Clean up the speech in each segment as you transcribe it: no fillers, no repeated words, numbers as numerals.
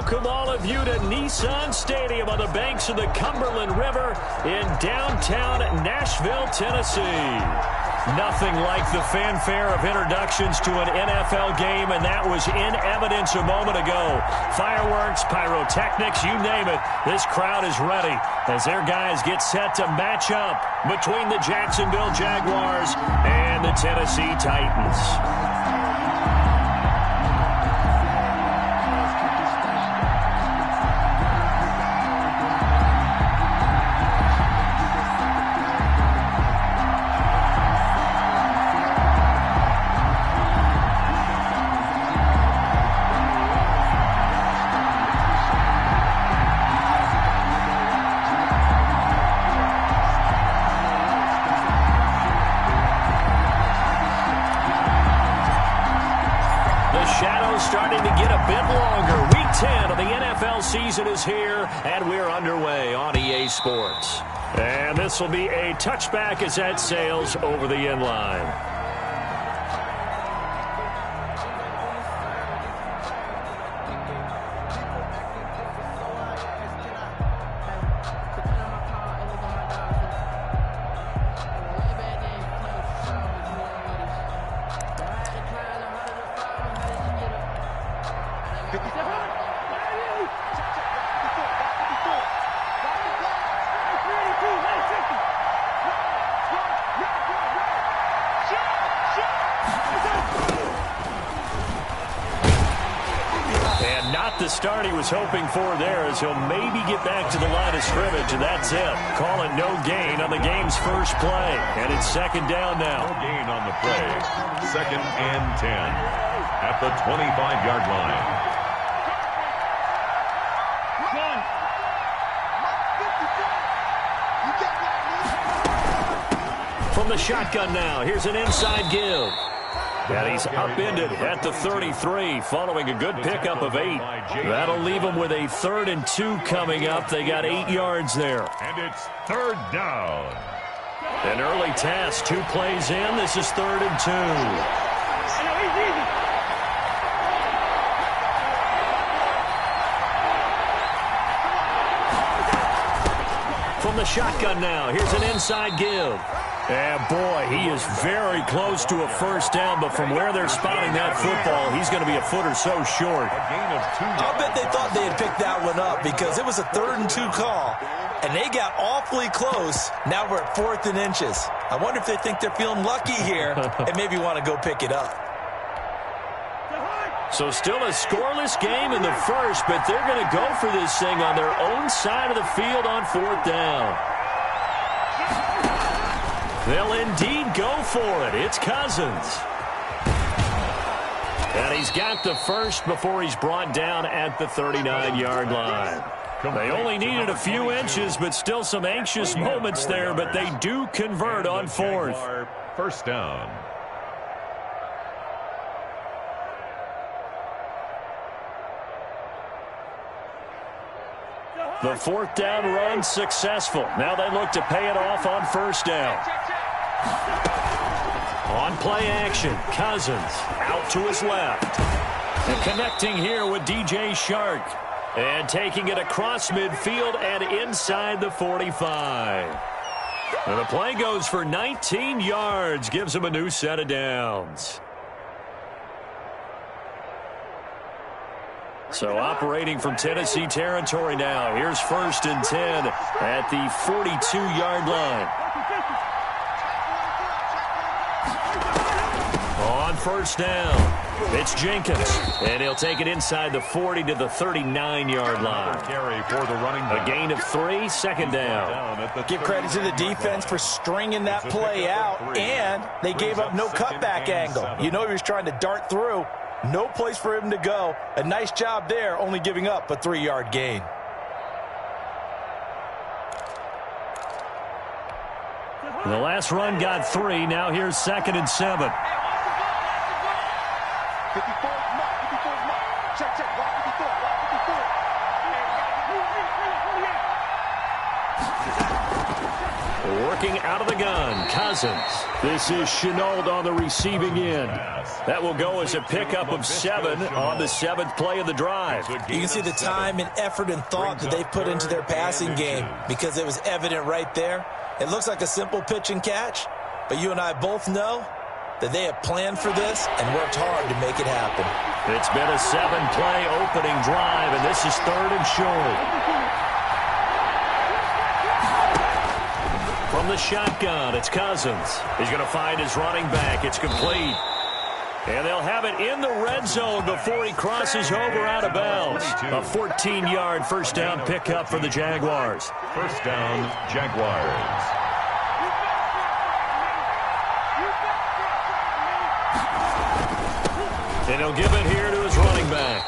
Welcome all of you to Nissan Stadium on the banks of the Cumberland River in downtown Nashville, Tennessee. Nothing like the fanfare of introductions to an NFL game, and that was in evidence a moment ago. Fireworks, pyrotechnics, you name it. This crowd is ready as their guys get set to match up between the Jacksonville Jaguars and the Tennessee Titans. Starting to get a bit longer. Week 10 of the NFL season is here, and we're underway on EA Sports. And this will be a touchback as that sails over the end line. The start he was hoping for there as he'll maybe get back to the line of scrimmage, and that's it. Call it no gain on the game's first play, and it's second down now. No gain on the play. 2nd and 10 at the 25-yard line. From the shotgun now, here's an inside give. And he's upended at the 33 following a good pickup of 8. That'll leave them with a 3rd and 2 coming up. They got 8 yards there. And it's 3rd down. An early test, 2 plays in. This is 3rd and 2. From the shotgun now, here's an inside give. And boy, he is very close to a first down, but from where they're spotting that football, he's going to be a foot or so short. A gain of 2 yards. I'll bet they thought they had picked that one up because it was a 3rd and 2 call, and they got awfully close. Now we're at 4th and inches. I wonder if they think they're feeling lucky here and maybe want to go pick it up. So still a scoreless game in the first, but they're going to go for this thing on their own side of the field on 4th down. They'll indeed go for it. It's Cousins. And he's got the first before he's brought down at the 39-yard line. They only needed a few inches, but still some anxious moments there, but they do convert on 4th. First down. The 4th down run successful. Now they look to pay it off on 1st down. On play action, Cousins out to his left. And connecting here with DJ Shark. And taking it across midfield and inside the 45. And the play goes for 19 yards. Gives him a new set of downs. So operating from Tennessee territory now. Here's 1st and 10 at the 42-yard line. On 1st down, it's Jenkins, and he'll take it inside the 40 to the 39-yard line. Carry for the running back. A gain of 3, 2nd down. Give credit to the defense for stringing that play out, and they gave up no cutback angle. You know he was trying to dart through. No place for him to go. A nice job there, only giving up a 3-yard gain. The last run got 3. Now here's 2nd and 7. working out of the gun. Cousins. This is Chenault on the receiving end. That will go as a pickup of 7 on the 7th play of the drive. You can see the time and effort and thought that they've put into their passing game because it was evident right there. It looks like a simple pitch and catch, but you and I both know that they have planned for this and worked hard to make it happen. It's been a 7-play opening drive, and this is 3rd and short. From the shotgun, it's Cousins. He's going to find his running back. It's complete. And they'll have it in the red zone before he crosses over out of bounds. A 14-yard first down pickup for the Jaguars. First down, Jaguars. And he'll give it here to his running back.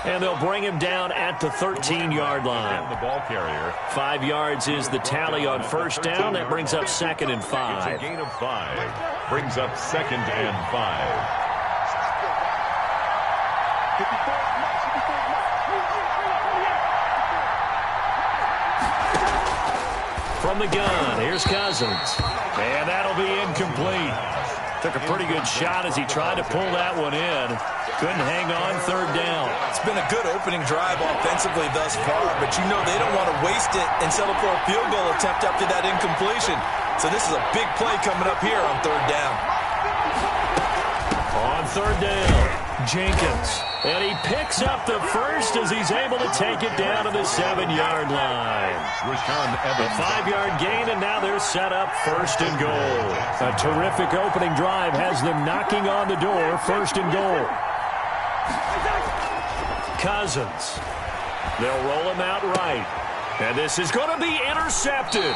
And they'll bring him down at the 13-yard line. The ball carrier. 5 yards is the tally on first down. That brings up 2nd and 5. It's a gain of 5. Brings up 2nd and 5. From the gun, here's Cousins. And that'll be incomplete. Took a pretty good shot as he tried to pull that one in. Couldn't hang on 3rd down. It's been a good opening drive offensively thus far, but you know they don't want to waste it and settle for a field goal attempt after that incompletion. So this is a big play coming up here on 3rd down. On 3rd down, Jenkins. And he picks up the first as he's able to take it down to the 7-yard line. A 5-yard gain, and now they're set up 1st and goal. A terrific opening drive has them knocking on the door, 1st and goal. Cousins. They'll roll him out right. And this is going to be intercepted.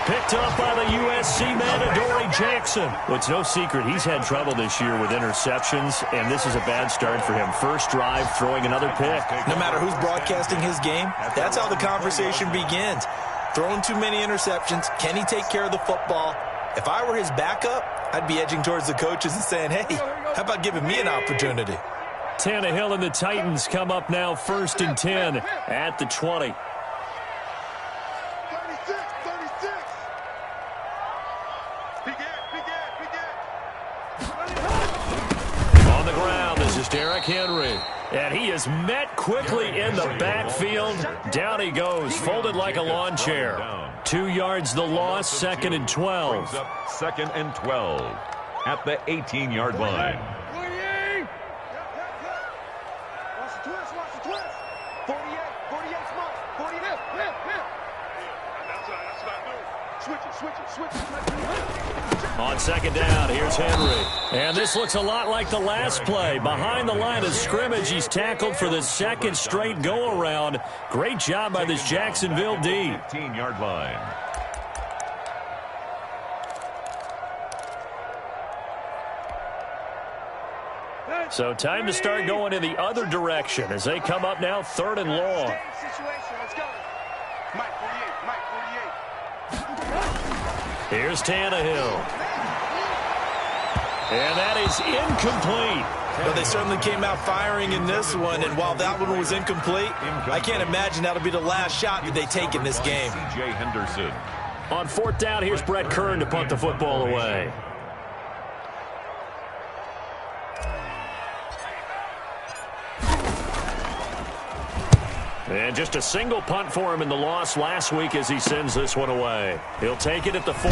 Picked up by the USC man, Adoree Jackson. Well, it's no secret he's had trouble this year with interceptions, and this is a bad start for him. First drive, throwing another pick. No matter who's broadcasting his game, that's how the conversation begins. Throwing too many interceptions, can he take care of the football? If I were his backup, I'd be edging towards the coaches and saying, hey, how about giving me an opportunity? Tannehill and the Titans come up now 1st and 10 at the 20. On the ground, this is Derrick Henry. And he is met quickly in the backfield. Down he goes, folded like a lawn chair. 2 yards the loss, 2nd and 12. 2nd and 12 at the 18-yard line. On 2nd down, here's Henry. And this looks a lot like the last play. Behind the line of scrimmage, he's tackled for the 2nd straight go-around. Great job by this Jacksonville D. 18-yard line. So time to start going in the other direction as they come up now 3rd and long. Here's Tannehill. And that is incomplete. But they certainly came out firing in this one, and while that one was incomplete, I can't imagine that'll be the last shot that they take in this game. C.J. Henderson. On 4th down, here's Brett Kern to punt the football away. And just a single punt for him in the loss last week as he sends this one away. He'll take it at the 42.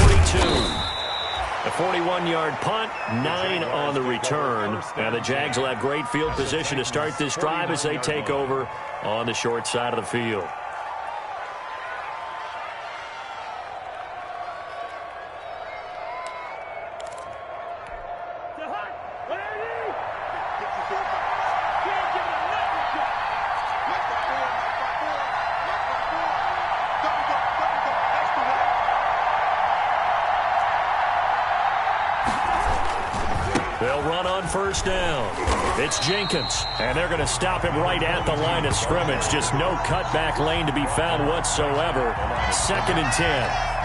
A 41-yard punt, 9 on the return. And the Jags will have great field position to start this drive as they take over on the short side of the field. They'll run on first down. It's Jenkins, and they're going to stop him right at the line of scrimmage. Just no cutback lane to be found whatsoever. 2nd and 10.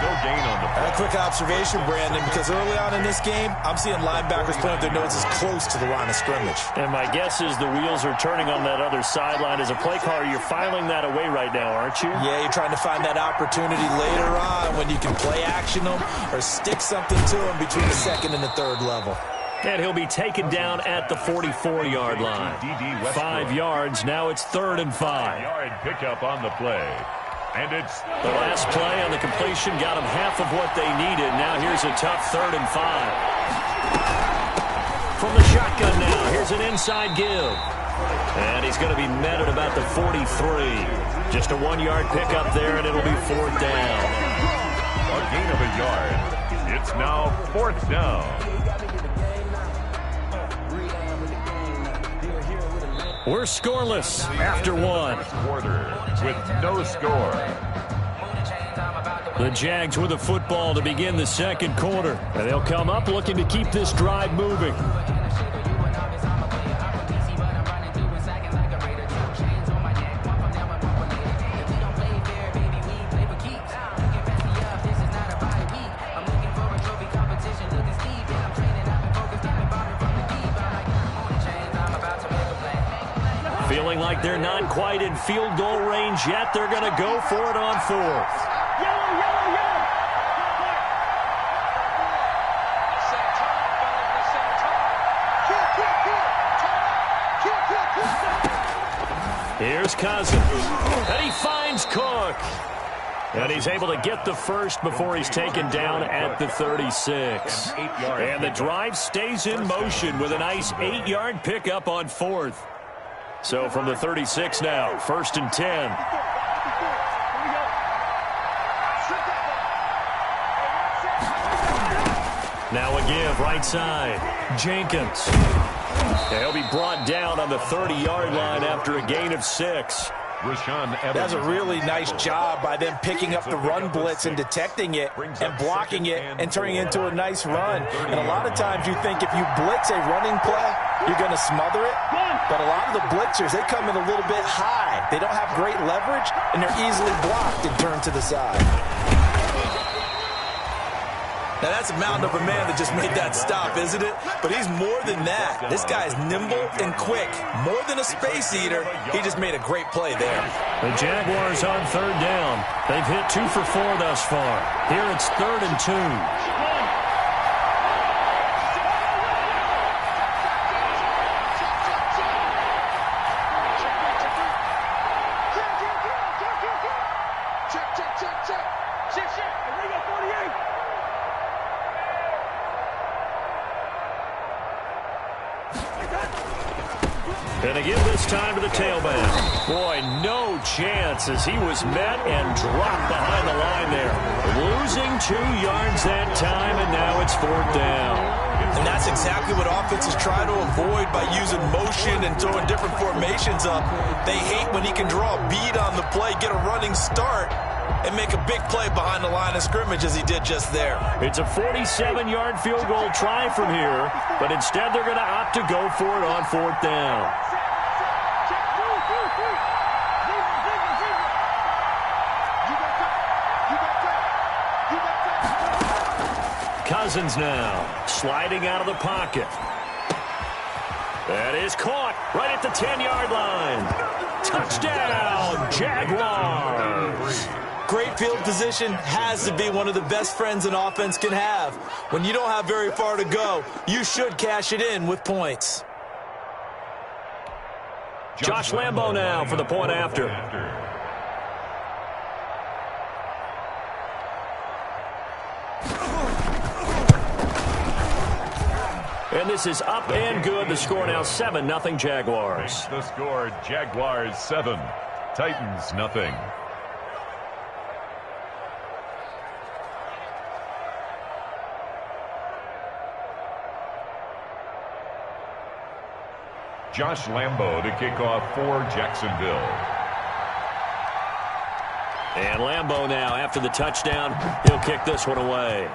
No gain on the play. A quick observation, Brandon, because early on in this game, I'm seeing linebackers putting up their noses close to the line of scrimmage. And my guess is the wheels are turning on that other sideline. As a play caller, you're filing that away right now, aren't you? Yeah, you're trying to find that opportunity later on when you can play action them or stick something to them between the 2nd and the 3rd level. And he'll be taken down at the 44-yard line. 5 yards. Now it's 3rd and 5. Yard pickup on the play. And it's the last play on the completion got them half of what they needed. Now here's a tough 3rd and 5. From the shotgun now, here's an inside give. And he's going to be met at about the 43. Just a 1-yard pickup there, and it'll be 4th down. A gain of a yard. It's now 4th down. We're scoreless after 1. Quarter with no score. The Jags with the football to begin the 2nd quarter. And they'll come up looking to keep this drive moving. Feeling like they're not quite in field goal range yet. They're going to go for it on 4th. Here's Cousins. And he finds Cook. And he's able to get the first before he's taken down at the 36. And the drive stays in motion with a nice 8-yard pickup on 4th. So from the 36 now, 1st and 10. Now a give right side. Jenkins. He'll be brought down on the 30-yard line after a gain of 6. That's a really nice job by them picking up the run blitz and detecting it and blocking it and turning it into a nice run. And a lot of times you think if you blitz a running play, you're going to smother it. But a lot of the blitzers, they come in a little bit high. They don't have great leverage, and they're easily blocked and turned to the side. Now, that's a mountain of a man that just made that stop, isn't it? But he's more than that. This guy's nimble and quick. More than a space eater, he just made a great play there. The Jaguars on 3rd down. They've hit 2 for 4 thus far. Here it's 3rd and 2. And again this time to the tailback. Boy, no chance as he was met and dropped behind the line there. Losing 2 yards that time, and now it's 4th down. And that's exactly what offenses try to avoid by using motion and throwing different formations up. They hate when he can draw a bead on the play, get a running start, and make a big play behind the line of scrimmage as he did just there. It's a 47-yard field goal try from here, but instead they're going to opt to go for it on 4th down. Cousins now sliding out of the pocket. That is caught right at the 10-yard line. Touchdown, Jaguars. Great field position has to be one of the best friends an offense can have. When you don't have very far to go, you should cash it in with points. Josh Lambo now for the point after. And this is up and good. The score now 7-0 Jaguars. The score, Jaguars 7, Titans 0. Josh Lambo to kick off for Jacksonville. And Lambo now, after the touchdown, he'll kick this one away.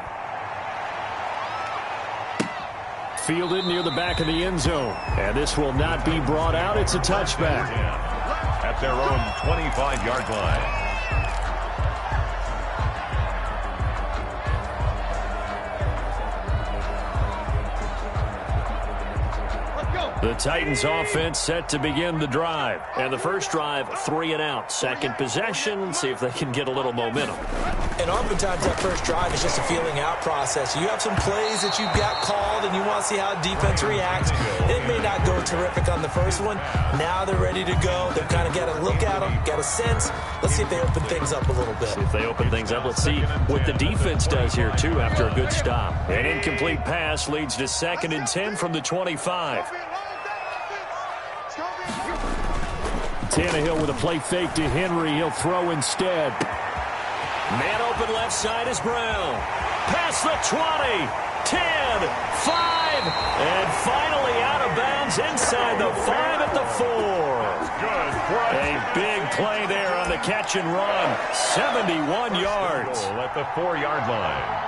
fielded near the back of the end zone. And this will not be brought out. It's a touchback. At their own 25-yard line. The Titans offense set to begin the drive. And the first drive, 3 and out. Second possession, see if they can get a little momentum. And oftentimes that first drive is just a feeling out process. You have some plays that you've got called and you want to see how defense reacts. It may not go terrific on the first one. Now they're ready to go. They've kind of got to look at them, got a sense. Let's see if they open things up a little bit. See if they open things up. Let's see what the defense does here, too, after a good stop. An incomplete pass leads to 2nd and 10 from the 25. Tannehill with a play fake to Henry. He'll throw instead. Man open left side is Brown. Past the 20, 10, 5, and finally out of bounds inside the 5 at the 4. A big play there on the catch and run. 71 yards. At the 4-yard line.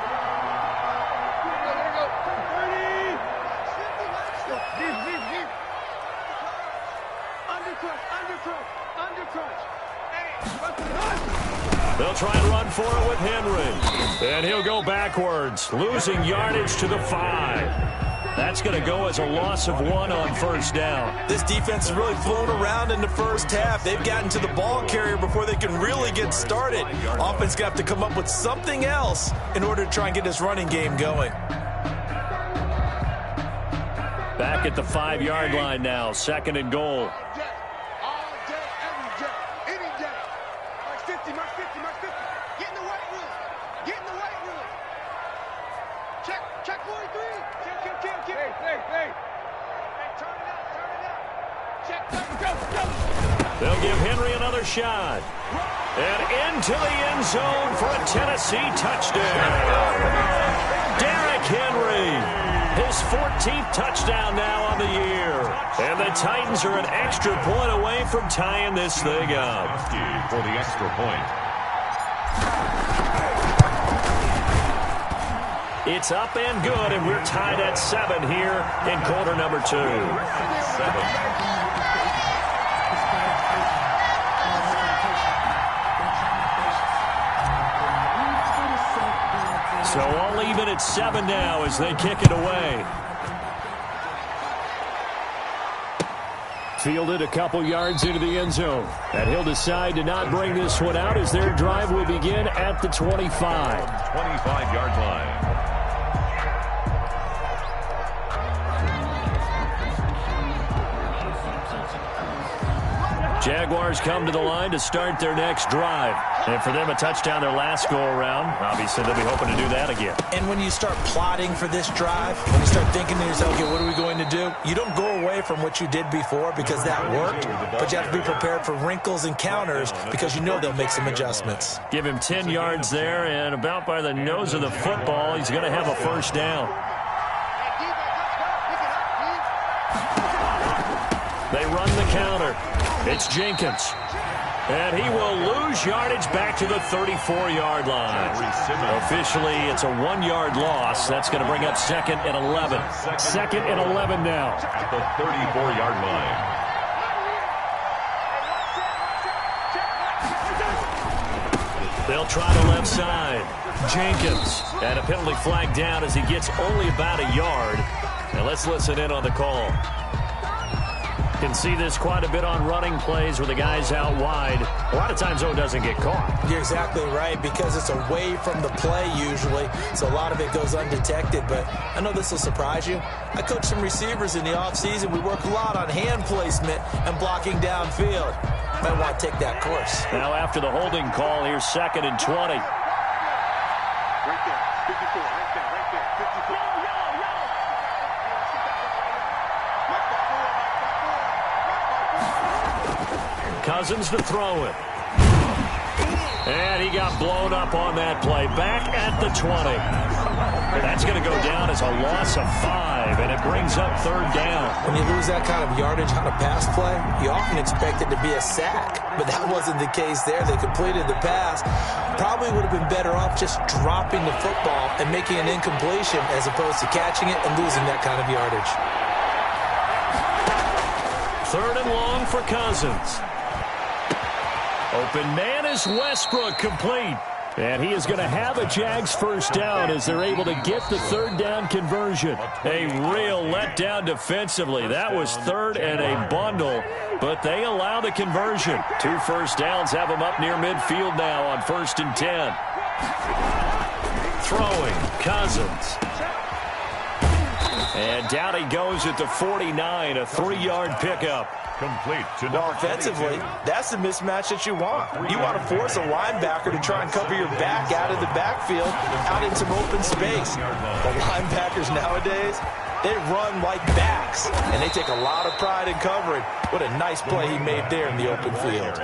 They'll try and run for it with Henry. And he'll go backwards, losing yardage to the 5. That's going to go as a loss of 1 on first down. This defense has really flown around in the first half. They've gotten to the ball carrier before they can really get started. Offense going to have to come up with something else in order to try and get this running game going. Back at the 5-yard line now, 2nd and goal. They'll give Henry another shot. And into the end zone for a Tennessee touchdown. Derrick Henry, his 14th touchdown now on the year. And the Titans are an extra point away from tying this thing up. For the extra point. It's up and good, and we're tied at 7 here in quarter number 2. 7. So all even at 7 now as they kick it away. Fielded a couple yards into the end zone. And he'll decide to not bring this one out as their drive will begin at the 25. 25-yard line. Jaguars come to the line to start their next drive. And for them, a touchdown their last go-around. Obviously, they'll be hoping to do that again. And when you start plotting for this drive, when you start thinking to yourself, okay, what are we going to do? You don't go away from what you did before because that worked, but you have to be prepared for wrinkles and counters because you know they'll make some adjustments. Give him 10 yards there, and about by the nose of the football, he's going to have a first down. They run the counter. It's Jenkins. And he will lose yardage back to the 34-yard line. Officially, it's a 1-yard loss. That's going to bring up 2nd and 11. 2nd and 11 now. At the 34-yard line. They'll try the left side. Jenkins. And a penalty flag down as he gets only about a yard. And let's listen in on the call. Can see this quite a bit on running plays where the guy's out wide. A lot of times, though, it doesn't get caught. You're exactly right because it's away from the play usually, so a lot of it goes undetected. But I know this will surprise you. I coach some receivers in the offseason. We work a lot on hand placement and blocking downfield. Might want to take that course. Now after the holding call, here's 2nd and 20. Right there, 54, right there, 54. Cousins to throw it. And he got blown up on that play. Back at the 20. That's going to go down as a loss of 5, and it brings up third down. When you lose that kind of yardage on a pass play, you often expect it to be a sack. But that wasn't the case there. They completed the pass. Probably would have been better off just dropping the football and making an incompletion as opposed to catching it and losing that kind of yardage. Third and long for Cousins. Open man is Westbrook, complete. And he is going to have a Jags first down as they're able to get the third down conversion. A real letdown defensively. That was third and a bundle, but they allow the conversion. 2 first downs have them up near midfield now on 1st and 10. Throwing, Cousins. And down he goes at the 49, a 3-yard pickup. Complete to Well, offensively, that's the mismatch that you want. You want to force a linebacker to try and cover your back out of the backfield, out in some open space. The linebackers nowadays, they run like backs, and they take a lot of pride in covering. What a nice play he made there in the open field.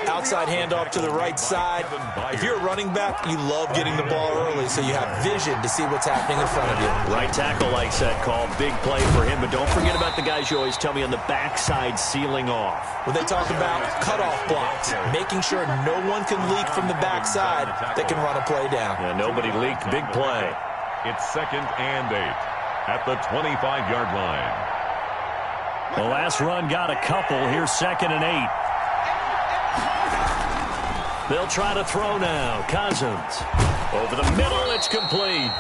Outside handoff to the right side. If you're a running back, you love getting the ball early so you have vision to see what's happening in front of you. Right tackle likes that call. Big play for him, but don't forget about the guys you always tell me on the backside sealing off. When they talk about cutoff blocks, making sure no one can leak from the backside that can run a play down. Yeah, nobody leaked. Big play. It's 2nd and 8 at the 25-yard line. The last run got a couple. Here's 2nd and 8. They'll try to throw now. Cousins. Over the middle, it's complete.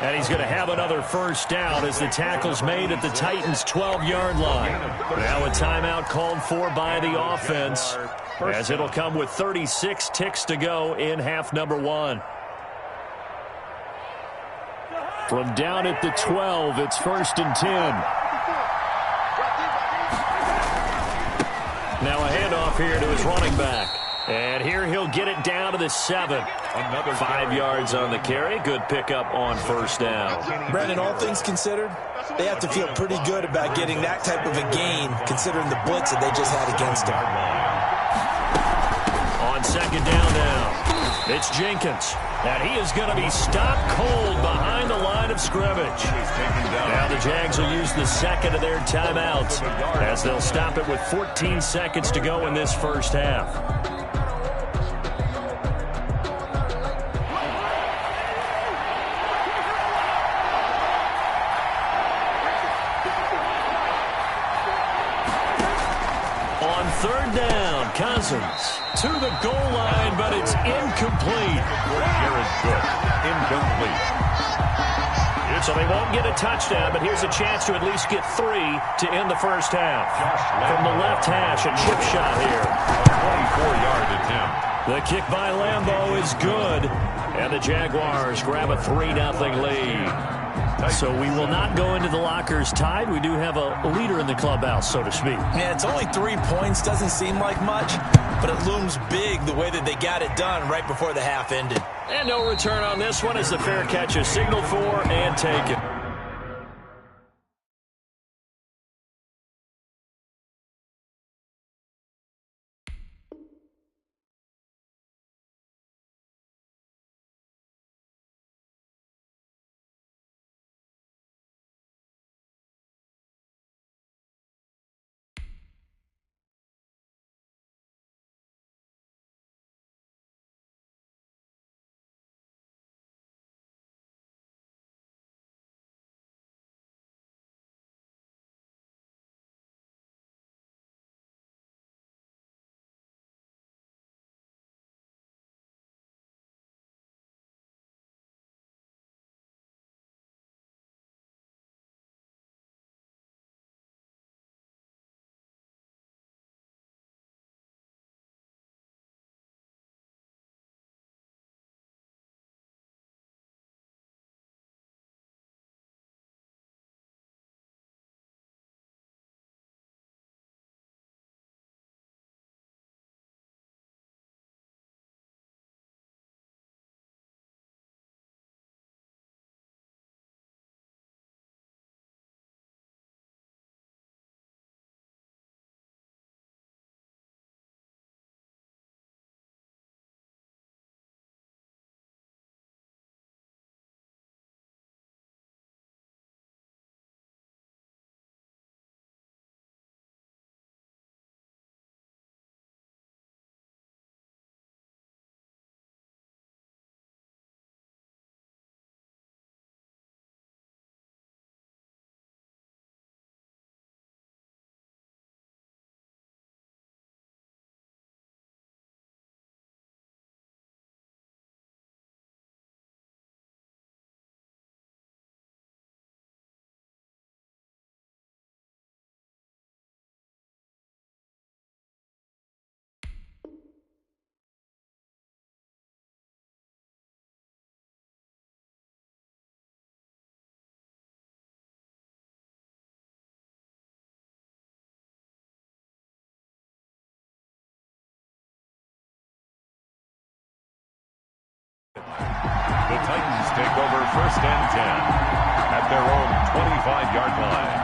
And he's going to have another first down as the tackle's made at the Titans' 12-yard line. Now a timeout called for by the offense, as it'll come with 36 ticks to go in half number 1. From down at the 12, it's 1st and 10. Now a handoff here to his running back. And here he'll get it down to the 7. Another 5 yards on the carry. Good pickup on first down. Brandon, all things considered, they have to feel pretty good about getting that type of a gain, considering the blitz that they just had against them. On 2nd down now, it's Jenkins. And he is going to be stopped cold behind the line of scrimmage. Now the Jags will use the second of their timeouts as they'll stop it with 14 seconds to go in this first half. On 3rd down, Cousins to the goal line, but it's incomplete. Incomplete. So they won't get a touchdown, but here's a chance to at least get 3 to end the first half. From the left hash, a chip shot here. 24-yard attempt. The kick by Lambeau is good, and the Jaguars grab a 3-0 lead. So we will not go into the lockers tied. We do have a leader in the clubhouse, so to speak. Yeah, it's only 3 points. Doesn't seem like much, but it looms big the way that they got it done right before the half ended. And no return on this one as the fair catch is signaled for and taken. Titans take over 1st and 10 at their own 25-yard line.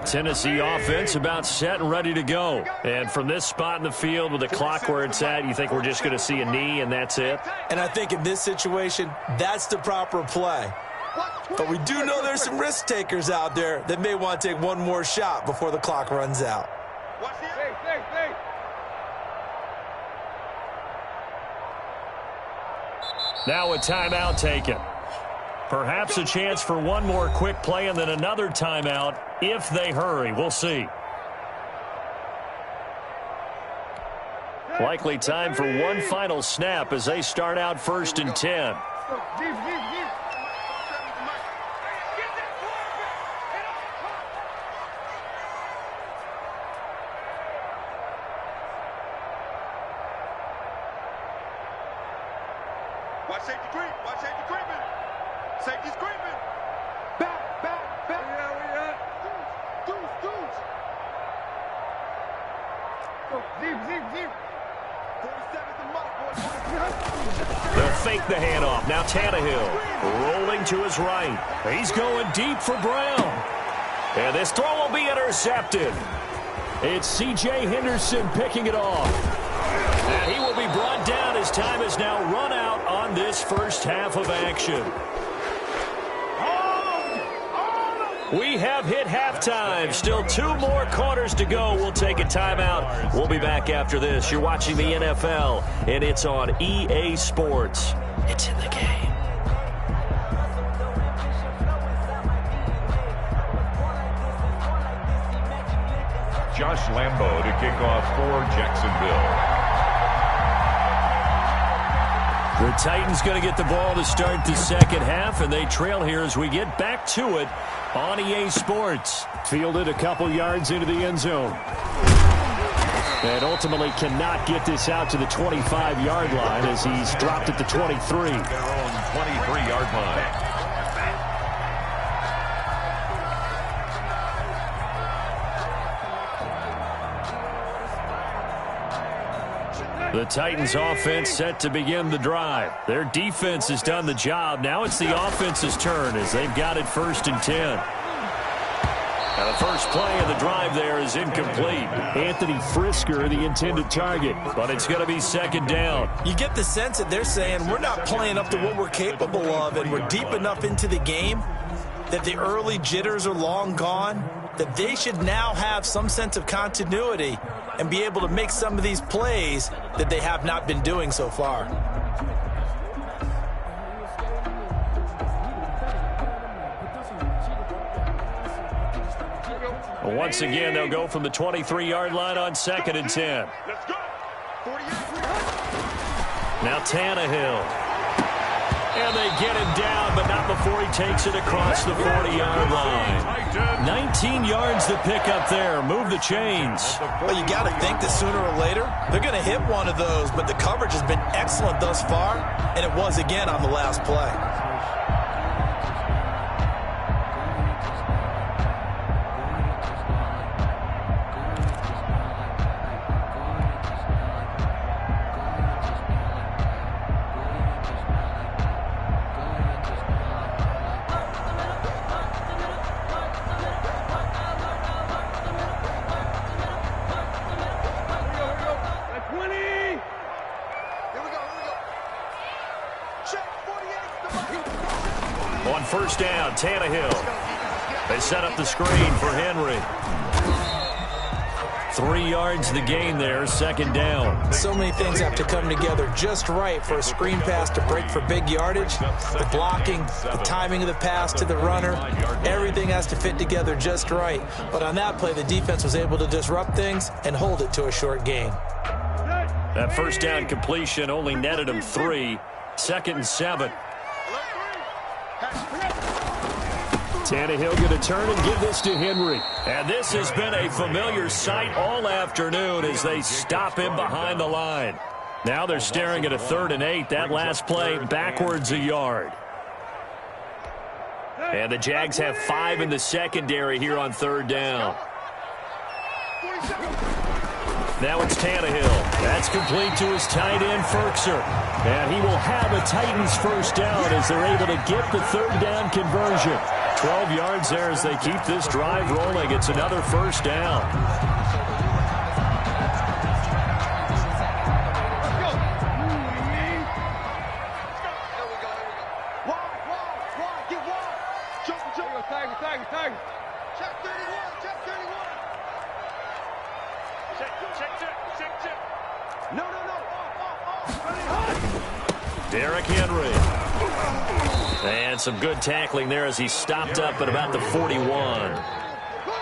Tennessee offense about set and ready to go. And from this spot in the field with the clock where it's at, you think we're just going to see a knee and that's it? And I think in this situation, that's the proper play. But we do know there's some risk takers out there that may want to take one more shot before the clock runs out. Now a timeout taken. Perhaps a chance for one more quick play and then another timeout if they hurry. We'll see. Likely time for one final snap as they start out 1st and 10. Watch safety creep. Watch safety creeping. Safety's creeping. Back, back, back. Yeah, we at. Deuce. Go, deep. 47's the mark, boys. They'll fake the handoff. Now Tannehill rolling to his right. He's going deep for Brown. And this throw will be intercepted. It's C.J. Henderson picking it off. And he will be brought down as time is now run out on this first half of action. We have hit halftime. Still 2 more quarters to go. We'll take a timeout. We'll be back after this. You're watching the NFL, and it's on EA Sports. It's in the game. Josh Lambo to kick off for Jacksonville. The Titans going to get the ball to start the second half, and they trail here as we get back to it on EA Sports. Fielded a couple yards into the end zone. And ultimately cannot get this out to the 25-yard line as he's dropped at the 23. Their own 23-yard line. The Titans offense set to begin the drive. Their defense has done the job. Now it's the offense's turn as they've got it 1st and 10. Now the first play of the drive there is incomplete. Anthony Frisker, the intended target, but it's going to be 2nd down. You get the sense that they're saying we're not playing up to what we're capable of, and we're deep enough into the game that the early jitters are long gone, that they should now have some sense of continuity and be able to make some of these plays that they have not been doing so far. Once again, they'll go from the 23-yard line on 2nd and 10. Let's go. 48. Now Tannehill. And they get him down, but not before he takes it across the 40-yard line. 19 yards to pick up there. Move the chains. Well, you got to think that sooner or later they're going to hit one of those, but the coverage has been excellent thus far, and it was again on the last play. On 1st down, Tannehill. They set up the screen for Henry. 3 yards the gain there, 2nd down. So many things have to come together just right for a screen pass to break for big yardage. The blocking, the timing of the pass to the runner, everything has to fit together just right. But on that play, the defense was able to disrupt things and hold it to a short gain. That 1st down completion only netted him 3. 2nd and 7. Tannehill going to turn and give this to Henry. And this has been a familiar sight all afternoon as they stop him behind the line. Now they're staring at a 3rd and 8. That last play backwards a yard. And the Jags have 5 in the secondary here on 3rd down. Now it's Tannehill. That's complete to his tight end, Ferkser. And he will have a Titans first down as they're able to get the 3rd down conversion. 12 yards there as they keep this drive rolling. It's another first down. Derrick Henry. And some good tackling there as he stopped up at about the 41.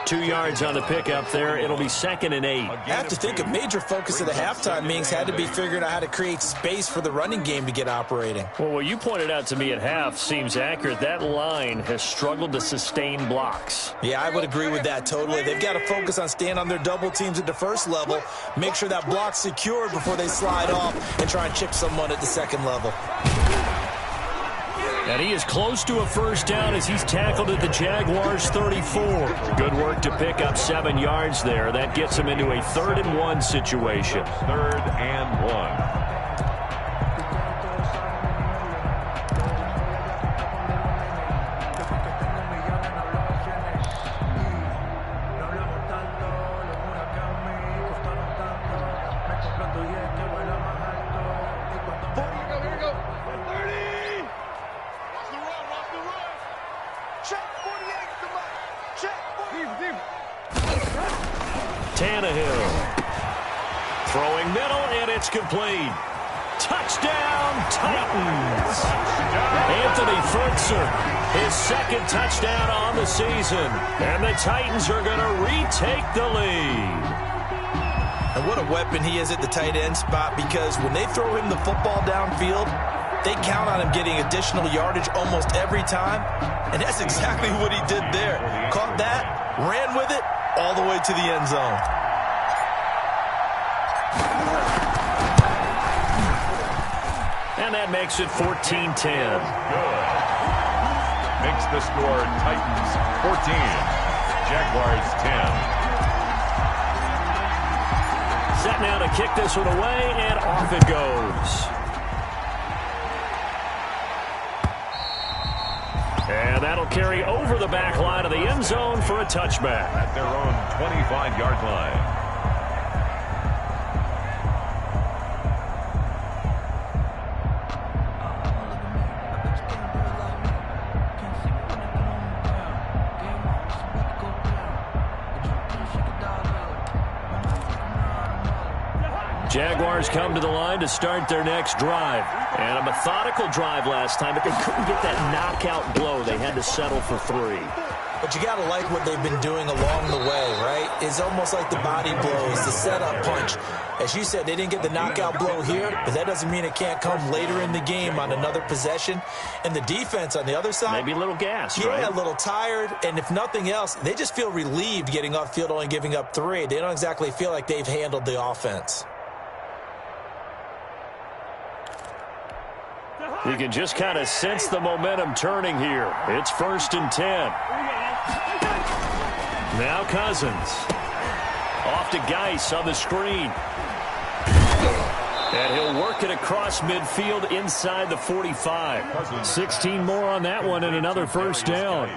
2 yards on the pickup there. It'll be 2nd and 8. I have to think a major focus of the halftime meetings had to be figuring out how to create space for the running game to get operating. Well, what you pointed out to me at half seems accurate. That line has struggled to sustain blocks. Yeah, I would agree with that totally. They've got to focus on staying on their double teams at the first level, make sure that block's secured before they slide off and try and chip someone at the second level. And he is close to a first down as he's tackled at the Jaguars' 34. Good work to pick up 7 yards there. That gets him into a 3rd and 1 situation. 3rd and 1. Tannehill. Throwing middle, and it's complete. Touchdown, Titans. Anthony Ferkser, his 2nd touchdown on the season. And the Titans are going to retake the lead. And what a weapon he is at the tight end spot, because when they throw him the football downfield, they count on him getting additional yardage almost every time. And that's exactly what he did there. Caught that, ran with it, all the way to the end zone. And that makes it 14-10. Good. Makes the score Titans 14, Jaguars 10. Set now to kick this one away, and off it goes. And that'll carry over the back line of the end zone for a touchback. At their own 25-yard line. Jaguars come to the line to start their next drive. And a methodical drive last time, but they couldn't get that knockout blow. They had to settle for 3. But you got to like what they've been doing along the way, right? It's almost like the body blows, the setup punch. As you said, they didn't get the knockout blow here, but that doesn't mean it can't come later in the game on another possession. And the defense on the other side, maybe a little gassed, yeah, right? A little tired. And if nothing else, they just feel relieved getting off field, only giving up 3. They don't exactly feel like they've handled the offense. You can just kind of sense the momentum turning here. It's 1st and 10. Now Cousins. Off to Geis on the screen. And he'll work it across midfield inside the 45. 16 more on that one and another first down.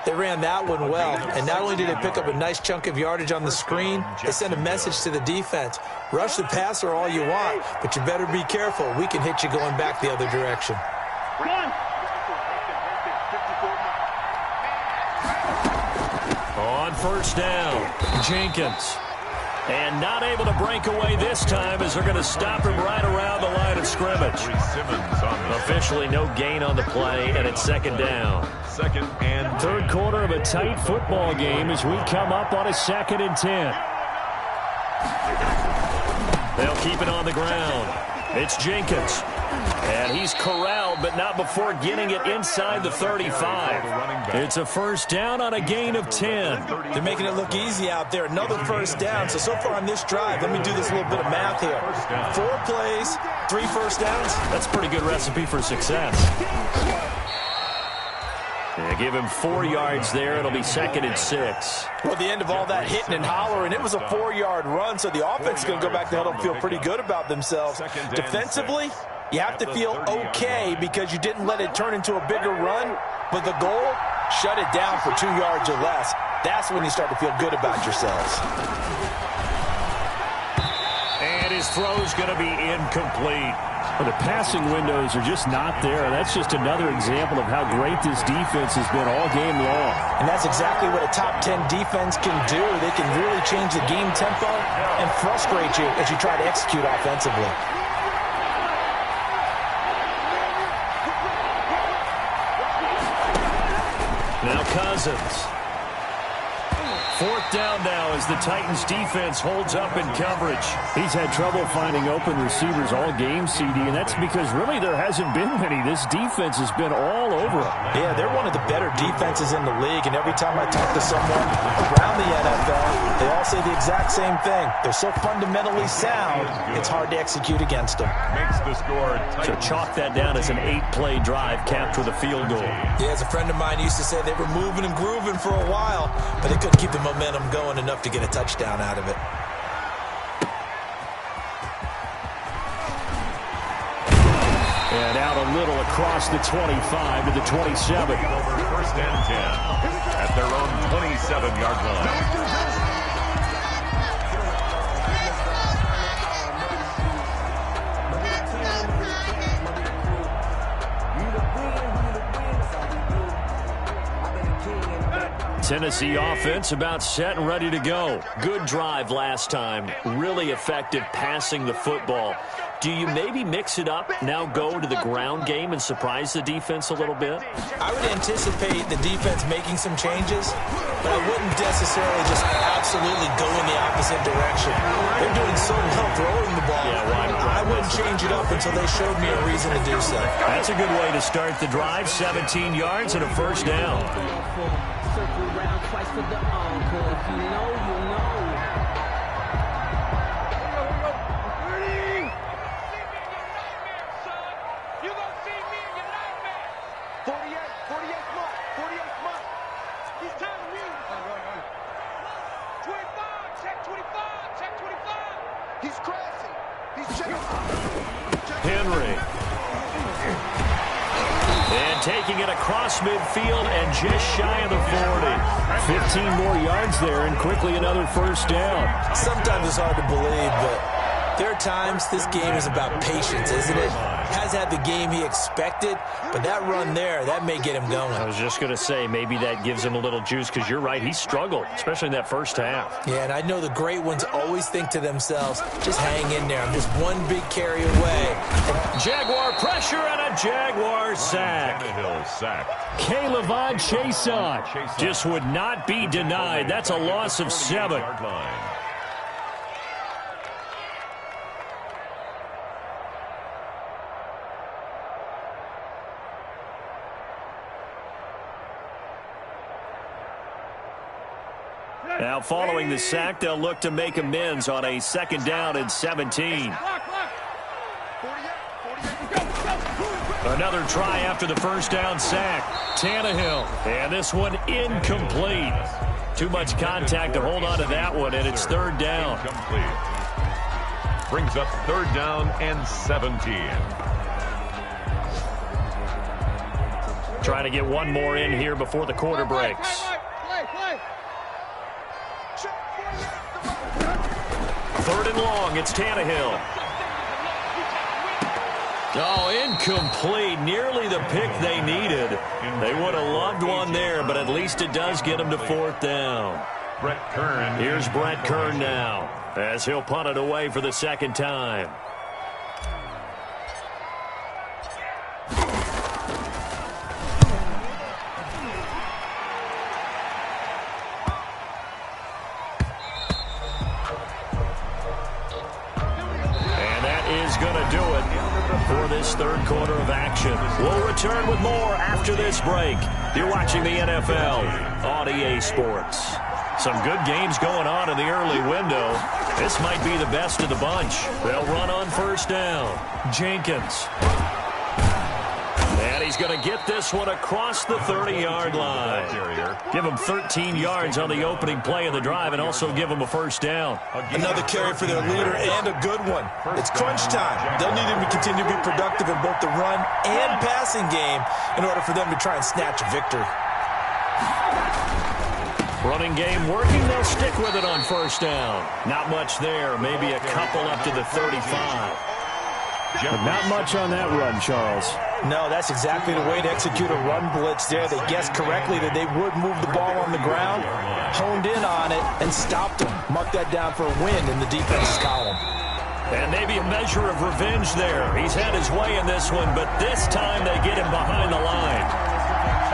They ran that one well, and not only did they pick up a nice chunk of yardage on the screen, they sent a message to the defense. Rush the passer all you want, but you better be careful. We can hit you going back the other direction. On first down, Jenkins. And not able to break away this time as they're going to stop him right around the line of scrimmage. Officially no gain on the play, and it's 2nd down. 2nd and 3rd quarter of a tight football game as we come up on a 2nd and 10. They'll keep it on the ground. It's Jenkins. And he's corralled, but not before getting it inside the 35. It's a first down on a gain of 10. They're making it look easy out there. Another first down. So far on this drive, let me do this little bit of math here. 4 plays, 3 first downs. That's a pretty good recipe for success. Yeah, give him 4 yards there. It'll be 2nd and 6. Well, the end of all that hitting and hollering, it was a 4-yard run, so the offense is going to go back to huddle and feel pretty good about themselves. Defensively, you have to feel okay because you didn't let it turn into a bigger run, but the goal, shut it down for 2 yards or less. That's when you start to feel good about yourselves. And his throw's going to be incomplete. Well, the passing windows are just not there. That's just another example of how great this defense has been all game long. And that's exactly what a top 10 defense can do. They can really change the game tempo and frustrate you as you try to execute offensively. Now Cousins. 4th down now as the Titans defense holds up in coverage. He's had trouble finding open receivers all game, CD, and that's because really there hasn't been many. This defense has been all over him. Yeah, they're one of the better defenses in the league, and every time I talk to someone around the NFL, they all say the exact same thing. They're so fundamentally sound, it's hard to execute against them. Makes the score. So chalk that down as an 8-play drive capped with a field goal. Yeah, as a friend of mine used to say, they were moving and grooving for a while, but they couldn't keep the momentum going enough to get a touchdown out of it. And out a little across the 25 to the 27. Over 1st and 10 at their own 27-yard line. Tennessee offense about set and ready to go. Good drive last time. Really effective passing the football. Do you maybe mix it up, now go to the ground game and surprise the defense a little bit? I would anticipate the defense making some changes, but I wouldn't necessarily just absolutely go in the opposite direction. They're doing so well throwing the ball. Yeah, why not? I wouldn't change it up until they showed me a reason to do so. That's a good way to start the drive. 17 yards and a 1st down. Circle around twice for the encore. If you know, you know. You gonna see me in your nightmare. 48 months. He's telling me. 25, check 25. He's crashing. He's checking. Henry. And taking it across midfield and just shy of the 40. 15 more yards there and quickly another 1st down. Sometimes it's hard to believe, but there are times this game is about patience, isn't it? Has had the game he expected, but that run there, that may get him going. I was just going to say, maybe that gives him a little juice because you're right, he struggled, especially in that 1st half. Yeah, and I know the great ones always think to themselves, just hang in there. I'm just one big carry away. Jaguar pressure and a Jaguar sack. Tannehill sacked. Caleb Chason just would not be denied. That's a loss of 7. Yard line. Now following the sack, they'll look to make amends on a 2nd down and 17. Another try after the 1st down sack. Tannehill, and this one incomplete. Too much contact to hold on to that one, and it's 3rd down. Incomplete. Brings up 3rd down and 17. Trying to get one more in here before the quarter breaks. Play. 3rd and long, it's Tannehill. Oh, incomplete. Nearly the pick they needed. They would have loved one there, but at least it does get them to 4th down. Brett Kern. Here's Brett Kern now, as he'll punt it away for the 2nd time. For this 3rd quarter of action. We'll return with more after this break. You're watching the NFL on EA Sports. Some good games going on in the early window. This might be the best of the bunch. They'll run on 1st down. Jenkins. And he he's going to get this one across the 30-yard line. Give him 13 yards on the opening play of the drive and also give him a first down. Another carry for their leader and a good one. It's crunch time. They'll need him to continue to be productive in both the run and passing game in order for them to try and snatch a victory. Running game working. They'll stick with it on first down. Not much there. Maybe a couple up to the 35. But not much on that run, Charles. No, that's exactly the way to execute a run blitz there. They guessed correctly that they would move the ball on the ground, honed in on it, and stopped them. Mark that down for a win in the defense's column. And maybe a measure of revenge there. He's had his way in this one, but this time they get him behind the line.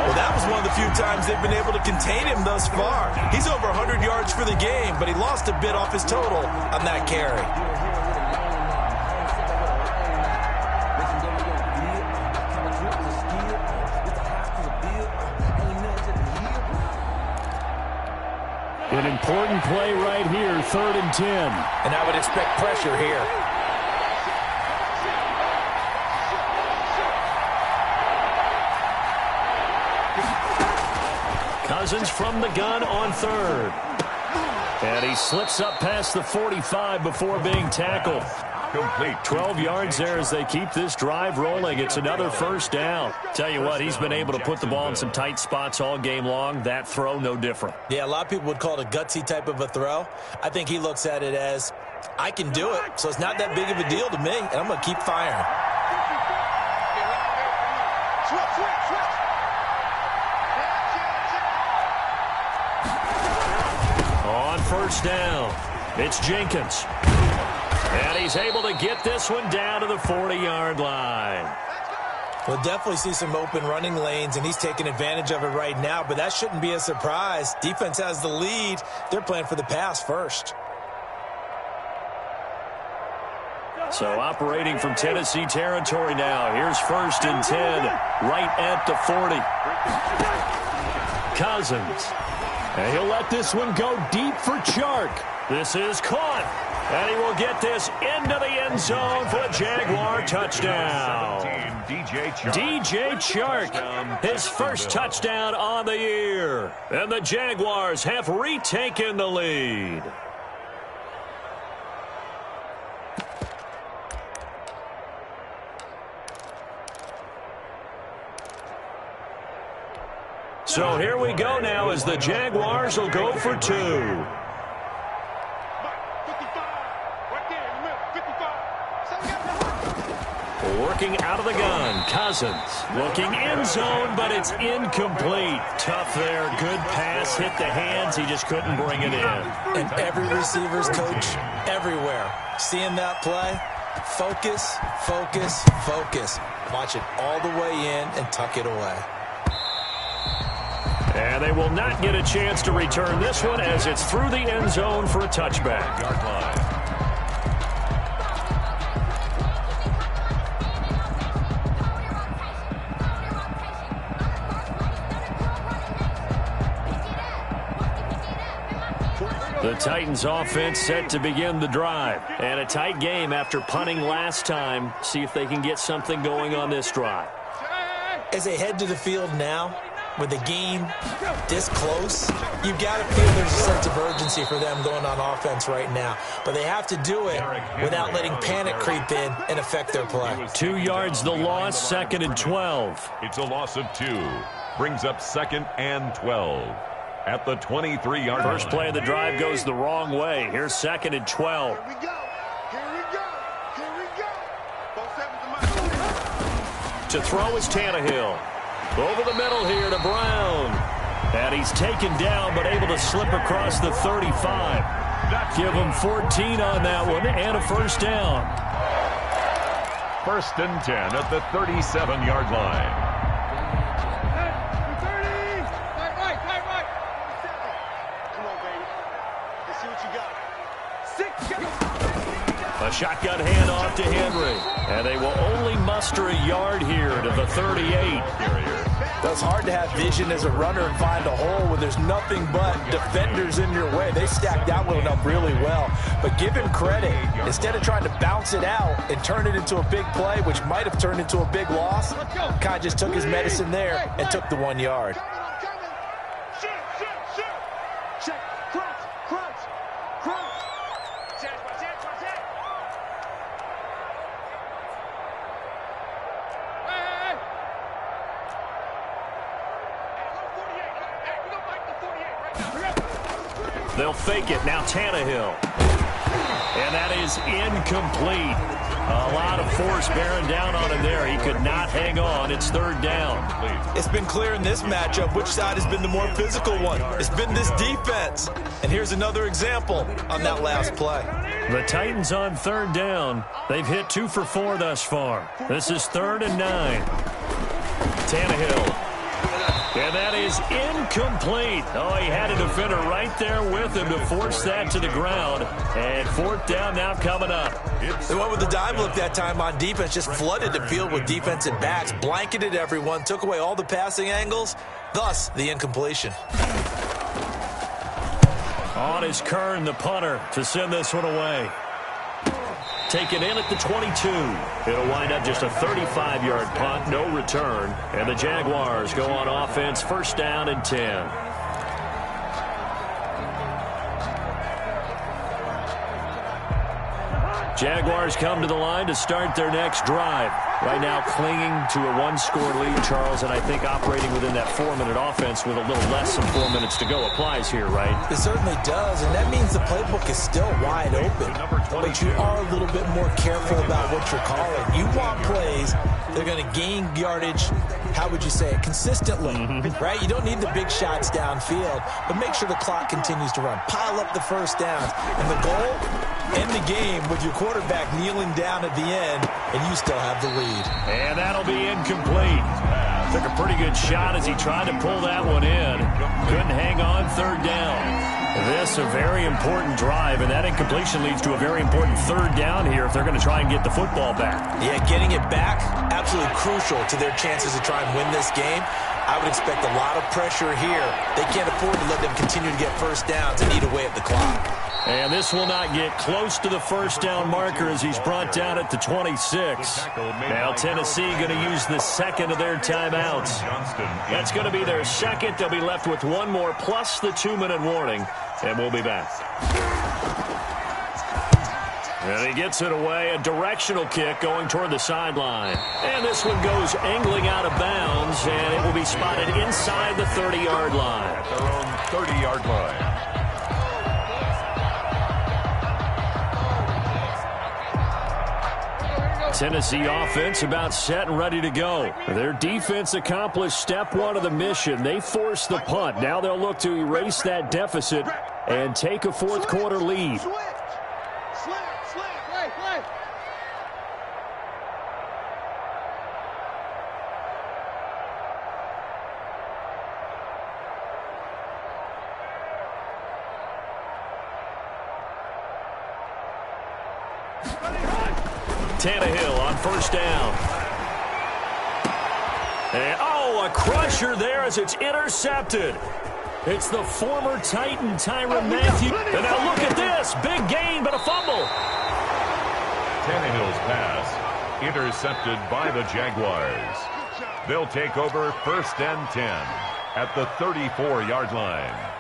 Well, that was one of the few times they've been able to contain him thus far. He's over 100 yards for the game, but he lost a bit off his total on that carry. An important play right here, 3rd and 10. And I would expect pressure here. Cousins from the gun on 3rd. And he slips up past the 45 before being tackled. Complete. 12 yards there as they keep this drive rolling. It's another first down. Tell you what, he's been able to put the ball in some tight spots all game long. That throw, no different. Yeah, a lot of people would call it a gutsy type of a throw. I think he looks at it as, I can do it, so it's not that big of a deal to me, and I'm going to keep firing. On first down, it's Jenkins. And he's able to get this one down to the 40-yard line. We'll definitely see some open running lanes, and he's taking advantage of it right now, but that shouldn't be a surprise. Defense has the lead. They're playing for the pass first. So operating from Tennessee territory now. Here's 1st and 10, right at the 40. Cousins. And he'll let this one go deep for Chark. This is caught. And he will get this into the end zone for a Jaguar touchdown. DJ Chark, his first touchdown on the year. And the Jaguars have retaken the lead. So here we go now as the Jaguars will go for 2. Working out of the gun, Cousins. Looking end zone, but it's incomplete. Tough there. Good pass. Hit the hands. He just couldn't bring it in. And every receiver's coach everywhere. Seeing that play, focus, focus, focus. Watch it all the way in and tuck it away. And they will not get a chance to return this one as it's through the end zone for a touchback. Yard line. The Titans offense set to begin the drive. And a tight game after punting last time. See if they can get something going on this drive. As they head to the field now, with the game this close, you've got to feel there's a sense of urgency for them going on offense right now. But they have to do it without letting panic creep in and affect their play. 2 yards the loss, 2nd and 12. It's a loss of 2. Brings up 2nd and 12. At the 23-yard line. First play of the drive goes the wrong way. Here's 2nd and 12. Here we go. Here we go. Here we go. To throw is Tannehill. Over the middle here to Brown. And he's taken down but able to slip across the 35. Give him 14 on that one and a first down. 1st and 10 at the 37-yard line. A shotgun handoff to Henry. And they will only muster a yard here to the 38. It's hard to have vision as a runner and find a hole when there's nothing but defenders in your way. They stacked that one up really well. But give him credit. Instead of trying to bounce it out and turn it into a big play, which might have turned into a big loss, Kai just took his medicine there and took the 1 yard. They'll fake it. Now Tannehill. And that is incomplete. A lot of force bearing down on him there. He could not hang on. It's third down. It's been clear in this matchup which side has been the more physical one. It's been this defense. And here's another example on that last play. The Titans on third down. They've hit 2 for 4 thus far. This is 3rd and 9. Tannehill. And that is incomplete. Oh, he had a defender right there with him to force that to the ground. And 4th down now coming up. They went with the dime look that time on defense, just flooded the field with defensive backs, blanketed everyone, took away all the passing angles, thus the incompletion. On is Kern, the punter, to send this one away. Taken in at the 22. It'll wind up just a 35-yard punt, no return. And the Jaguars go on offense, 1st down and 10. Jaguars come to the line to start their next drive. Right now clinging to a 1-score lead, Charles, and I think operating within that 4-minute offense with a little less than 4 minutes to go applies here, right? It certainly does, and that means the playbook is still wide open. But you are a little bit more careful about what you're calling. You want plays that are going to gain yardage, how would you say it, consistently, right? You don't need the big shots downfield, but make sure the clock continues to run. Pile up the first downs. And the goal, end the game with your quarterback kneeling down at the end, and you still have the lead. And that'll be incomplete. Took a pretty good shot as he tried to pull that one in. Couldn't hang on, 3rd down. This a very important drive, and that incompletion leads to a very important 3rd down here if they're going to try and get the football back. Yeah, getting it back, absolutely crucial to their chances to try and win this game. I would expect a lot of pressure here. They can't afford to let them continue to get first downs and eat away at the clock. And this will not get close to the 1st down marker as he's brought down at the 26. Now Tennessee going to use the 2nd of their timeouts. That's going to be their 2nd. They'll be left with 1 more plus the 2-minute warning. And we'll be back. And he gets it away. A directional kick going toward the sideline. And this one goes angling out of bounds, and it will be spotted inside the 30-yard line. At their own 30-yard line. Tennessee offense about set and ready to go. Their defense accomplished step 1 of the mission. They forced the punt. Now they'll look to erase that deficit and take a 4th quarter lead. Tannehill on 1st down. And, a crusher there as it's intercepted. It's the former Titan, Tyrann Mathieu. And now look at this. Big gain, but a fumble. Tannehill's pass intercepted by the Jaguars. They'll take over 1st and 10 at the 34-yard line.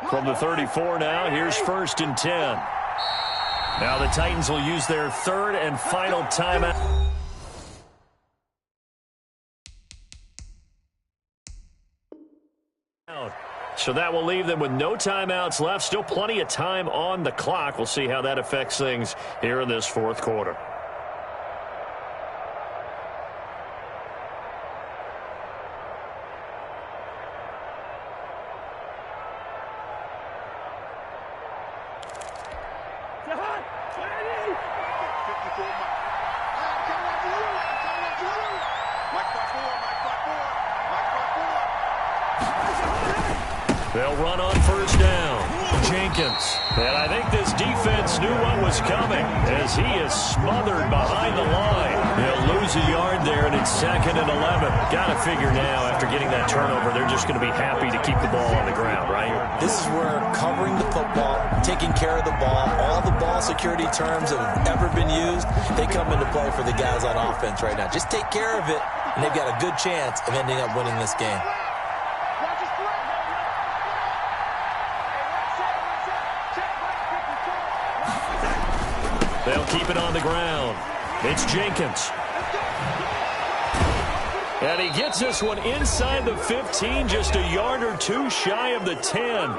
From the 34 now, here's 1st and 10. Now the Titans will use their 3rd and final timeout. So that will leave them with no timeouts left. Still plenty of time on the clock. We'll see how that affects things here in this 4th quarter. They'll run on first down. Jenkins. And I think this defense knew what was coming as he is smothered behind the line. He'll lose a yard there, and it's 2nd and 11. Got to figure now, after getting that turnover, they're just going to be happy to keep the ball on the ground, right? This is where covering the football, taking care of the ball, all the ball security terms that have ever been used, they come into play for the guys on offense right now. Just take care of it, and they've got a good chance of ending up winning this game. They'll keep it on the ground. It's Jenkins. And he gets this one inside the 15, just a yard or two shy of the 10.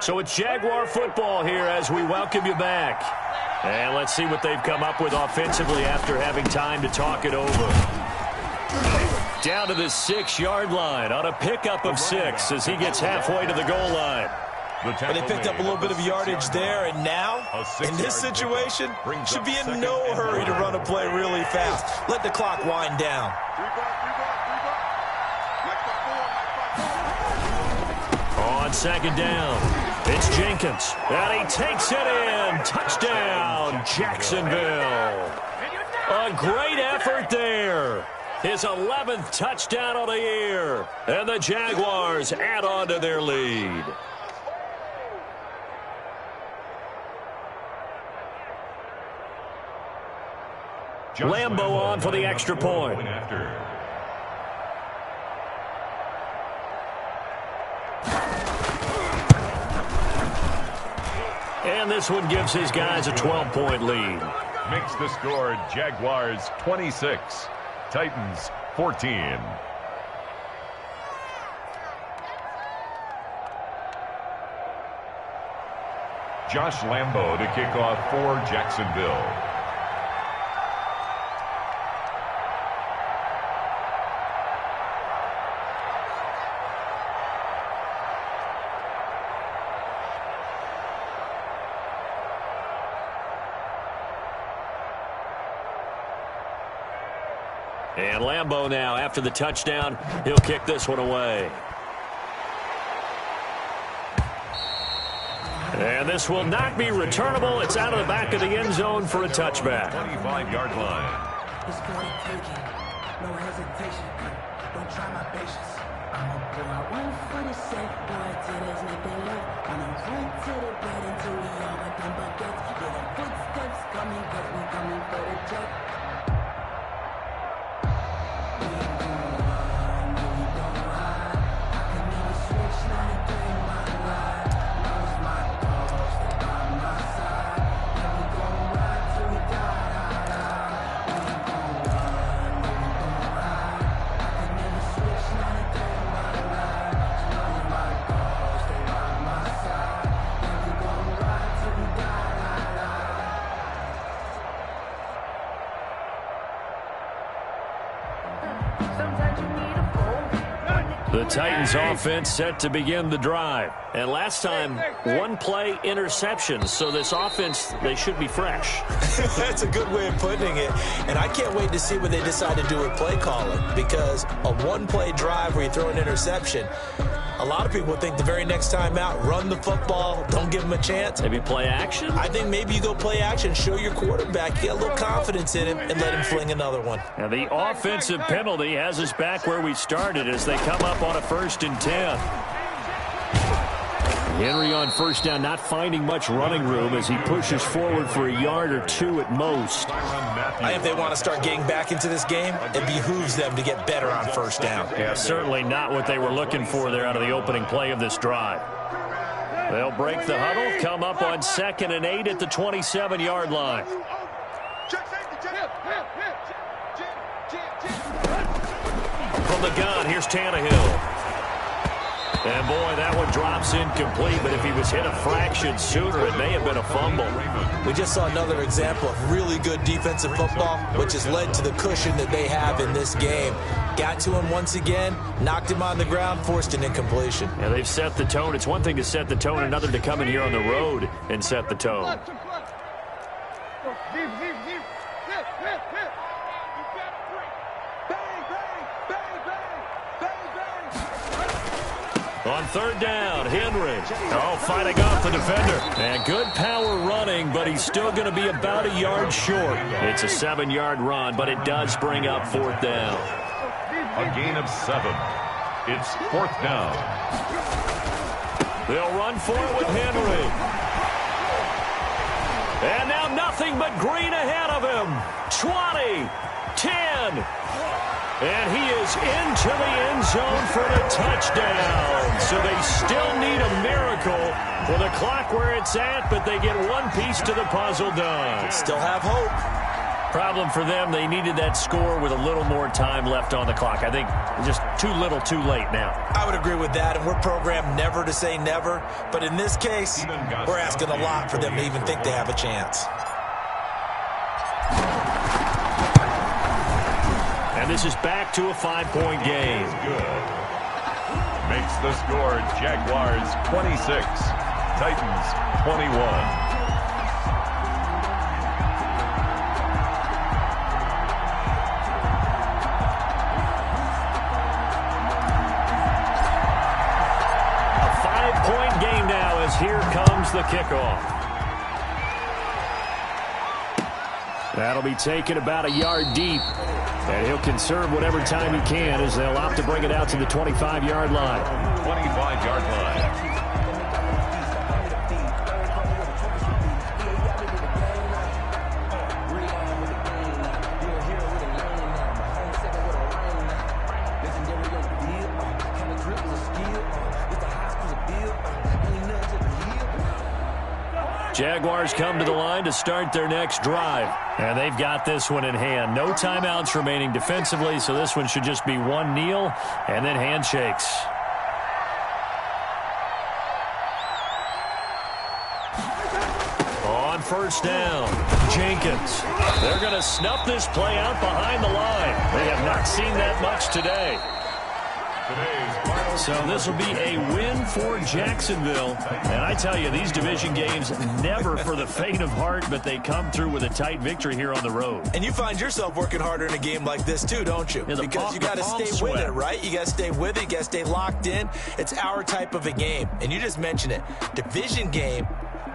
So it's Jaguar football here as we welcome you back. And let's see what they've come up with offensively after having time to talk it over. Down to the 6-yard line on a pickup of 6 as he gets halfway to the goal line. But they picked up a little bit of yardage there, and now, in this situation, should be in no hurry to run a play really fast. Let the clock wind down. On 2nd down. It's Jenkins, and he takes it in. Touchdown, Jacksonville. A great effort there. His 11th touchdown of the year. And the Jaguars add on to their lead. Lambo on for the extra point. And this one gives his guys a 12-point lead. Makes the score Jaguars 26, Titans 14. Josh Lambo to kick off for Jacksonville. And Lambo now, after the touchdown, he'll kick this one away. And this will not be returnable. It's out of the back of the end zone for a touchback. 25-yard line. It's for the taking. No hesitation. Don't try my patience. I'ma pull out one for the set, boy, till there's nothing left. I'ma run to the bed until we all got them buckets. Yeah, the footsteps coming, cause we coming for the check. The Titans offense set to begin the drive. And last time, one play interception. So this offense, they should be fresh. That's a good way of putting it. And I can't wait to see what they decide to do with play calling. Because a one-play drive where you throw an interception, a lot of people think the very next time out, run the football, don't give them a chance. Maybe play action? I think maybe you go play action, show your quarterback, get a little confidence in him, and let him fling another one. Now the offensive penalty has us back where we started as they come up on a 1st and 10. Henry on first down, not finding much running room as he pushes forward for a yard or two at most. If they want to start getting back into this game, it behooves them to get better on first down. Yeah, certainly not what they were looking for there out of the opening play of this drive. They'll break the huddle, come up on 2nd and 8 at the 27-yard line. From the gun, here's Tannehill. And, boy, that one drops incomplete, but if he was hit a fraction sooner, it may have been a fumble. We just saw another example of really good defensive football, which has led to the cushion that they have in this game. Got to him once again, knocked him on the ground, forced an incompletion. Yeah, they've set the tone. It's one thing to set the tone, another to come in here on the road and set the tone. On third down, Henry. Oh, fighting off the defender. And good power running, but he's still going to be about a yard short. It's a 7-yard run, but it does bring up fourth down. A gain of 7. It's fourth down. They'll run for it with Henry. And now nothing but green ahead of him. 20, 10. And he is into the end zone for the touchdown. So they still need a miracle with the clock where it's at, but they get one piece to the puzzle done. Still have hope. Problem for them, they needed that score with a little more time left on the clock. I think just too little, too late now. I would agree with that, and we're programmed never to say never. But in this case, we're asking a lot for them to even think they have a chance. And this is back to a 5-point game. Good. Makes the score Jaguars 26, Titans 21. Here comes the kickoff. That'll be taken about a yard deep. And he'll conserve whatever time he can as they'll opt to bring it out to the 25-yard line. 25-yard line. Jaguars come to the line to start their next drive. And they've got this one in hand. No timeouts remaining defensively, so this one should just be one kneel and then handshakes. On first down, Jenkins. They're going to snuff this play out behind the line. They have not seen that much today. So this will be a win for Jacksonville. And I tell you, these division games, never for the faint of heart, but they come through with a tight victory here on the road. And you find yourself working harder in a game like this too, don't you? Yeah, because you got to stay with it, right? You got to stay with it. You got to stay locked in. It's our type of a game. And you just mentioned it. Division game,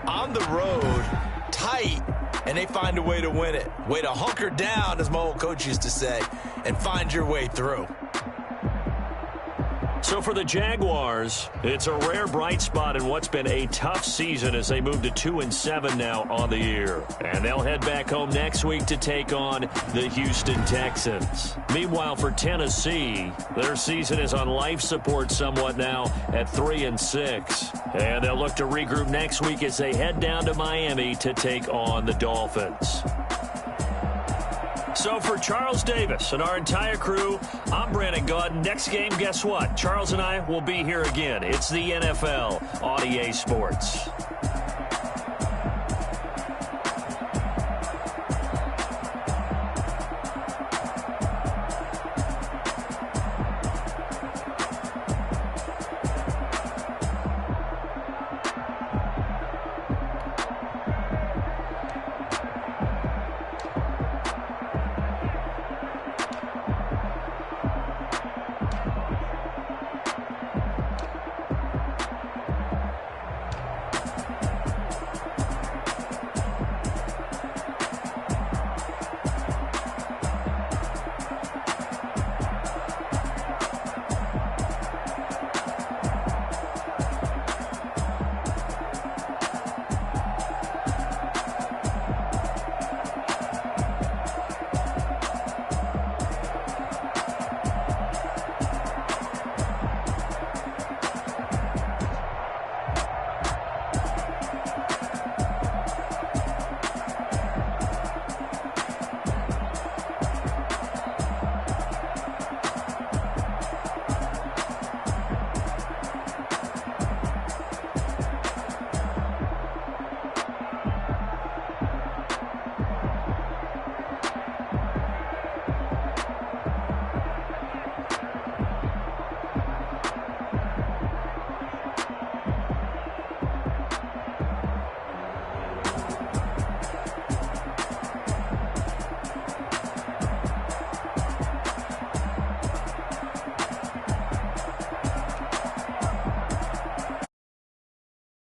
on the road, tight, and they find a way to win it. Way to hunker down, as my old coach used to say, and find your way through. So for the Jaguars, it's a rare bright spot in what's been a tough season as they move to 2-7 now on the year. And they'll head back home next week to take on the Houston Texans. Meanwhile, for Tennessee, their season is on life support somewhat now at 3-6. And they'll look to regroup next week as they head down to Miami to take on the Dolphins. So for Charles Davis and our entire crew, I'm Brandon Gaudin. Next game, guess what? Charles and I will be here again. It's the NFL on EA Sports.